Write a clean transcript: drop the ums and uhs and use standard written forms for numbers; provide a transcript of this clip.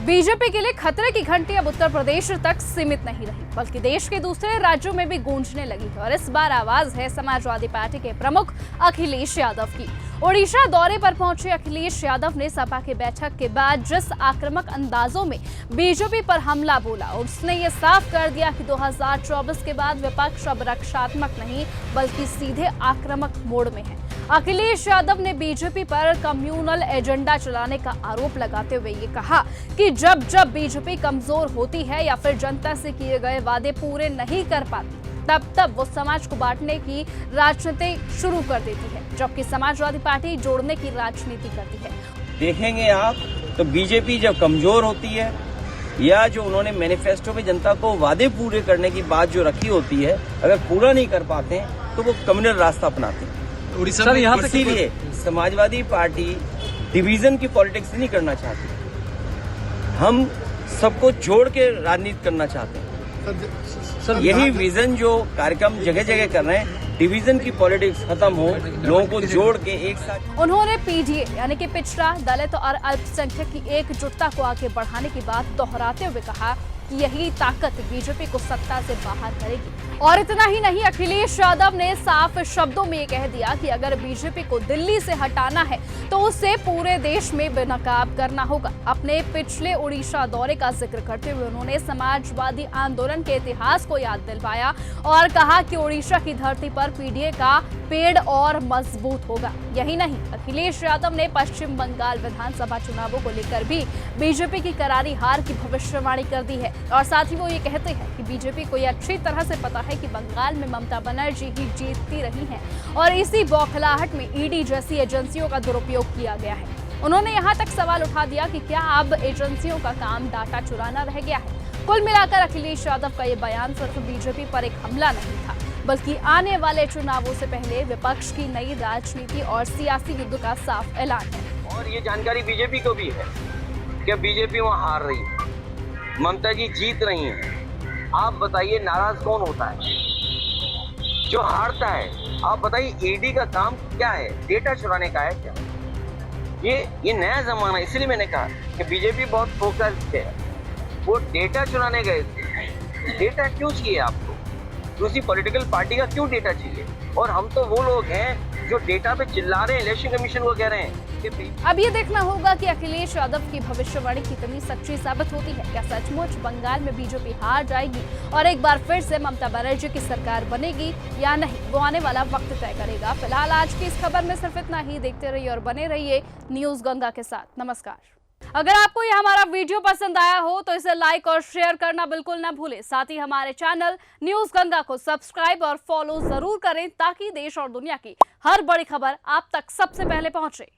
BJP के लिए खतरे की घंटी अब उत्तर प्रदेश तक सीमित नहीं रही, बल्कि देश के दूसरे राज्यों में भी गूंजने लगी है। और इस बार आवाज है समाजवादी पार्टी के प्रमुख अखिलेश यादव की। ओडिशा दौरे पर पहुंचे अखिलेश यादव ने सपा की बैठक के बाद जिस आक्रामक अंदाजों में बीजेपी पर हमला बोला, उसने ये साफ कर दिया कि 2024 के बाद विपक्ष अब रक्षात्मक नहीं बल्कि सीधे आक्रामक मोड में है। अखिलेश यादव ने बीजेपी पर कम्युनल एजेंडा चलाने का आरोप लगाते हुए ये कहा कि जब जब बीजेपी कमजोर होती है या फिर जनता से किए गए वादे पूरे नहीं कर पाती, तब तब वो समाज को बांटने की राजनीति शुरू कर देती है, जबकि समाजवादी पार्टी जोड़ने की राजनीति करती है। देखेंगे आप तो बीजेपी जब कमजोर होती है या जो उन्होंने मैनिफेस्टो में जनता को वादे पूरे करने की बात जो रखी होती है, अगर पूरा नहीं कर पाते हैं तो वो कम्युनल रास्ता अपनाते हैं। सर, यहाँ पे इसीलिए समाजवादी पार्टी डिवीजन की पॉलिटिक्स नहीं करना चाहती, हम सबको जोड़ के राजनीति करना चाहते हैं। सर, यही विजन जो कार्यक्रम जगह जगह कर रहे हैं, डिवीजन की पॉलिटिक्स खत्म हो, लोगों को जोड़ के एक साथ। उन्होंने पीडीए यानी कि पिछड़ा, दलित और अल्पसंख्यक की एकजुटता को आगे बढ़ाने की बात दोहराते हुए कहा कि यही ताकत बीजेपी को सत्ता से बाहर करेगी। और इतना ही नहीं, अखिलेश यादव ने साफ शब्दों में ये कह दिया कि अगर बीजेपी को दिल्ली से हटाना है तो उसे पूरे देश में बेनकाब करना होगा। अपने पिछले ओडिशा दौरे का जिक्र करते हुए उन्होंने समाजवादी आंदोलन के इतिहास को याद दिलवाया और कहा कि ओडिशा की धरती पर पीडीए का पेड़ और मजबूत होगा। यही नहीं, अखिलेश यादव ने पश्चिम बंगाल विधानसभा चुनावों को लेकर भी बीजेपी की करारी हार की भविष्यवाणी कर दी है। और साथ ही वो ये कहते हैं कि बीजेपी को यह अच्छी तरह से पता है कि बंगाल में ममता बनर्जी ही जीतती रही हैं और इसी बौखलाहट में ईडी जैसी एजेंसियों का दुरुपयोग किया गया है। उन्होंने यहाँ तक सवाल उठा दिया कि क्या अब एजेंसियों का काम डाटा चुराना रह गया है। कुल मिलाकर अखिलेश यादव का ये बयान सिर्फ बीजेपी पर एक हमला नहीं था, बल्कि आने वाले चुनावों से पहले विपक्ष की नई राजनीति और सियासी युद्ध का साफ ऐलान है। और ये जानकारी बीजेपी को भी है कि बीजेपी वहाँ हार रही है, ममता जी जीत रही हैं। आप बताइए नाराज कौन होता है? जो हारता है। आप बताइए ईडी का काम क्या है? डेटा चुराने का है क्या? ये नया जमाना, इसलिए मैंने कहा कि बीजेपी बहुत फोकस्ड है। वो डेटा चुराने गए थे। डेटा क्यों चाहिए आपको? दूसरी पॉलिटिकल पार्टी का क्यों डेटा चाहिए? और हम तो वो लोग हैं जो डेटा पे चिल्ला रहे हैं, इलेक्शन कमीशन को कह रहे हैं। अब ये देखना होगा कि अखिलेश यादव की भविष्यवाणी कितनी सच्ची साबित होती है। क्या सचमुच बंगाल में बीजेपी हार जाएगी और एक बार फिर से ममता बनर्जी की सरकार बनेगी या नहीं, वो आने वाला वक्त तय करेगा। फिलहाल आज की इस खबर में सिर्फ इतना ही। देखते रहिए और बने रहिए न्यूज गंगा के साथ। नमस्कार। अगर आपको ये हमारा वीडियो पसंद आया हो तो इसे लाइक और शेयर करना बिल्कुल ना भूलें। साथ ही हमारे चैनल न्यूज गंगा को सब्सक्राइब और फॉलो जरूर करें ताकि देश और दुनिया की हर बड़ी खबर आप तक सबसे पहले पहुंचे।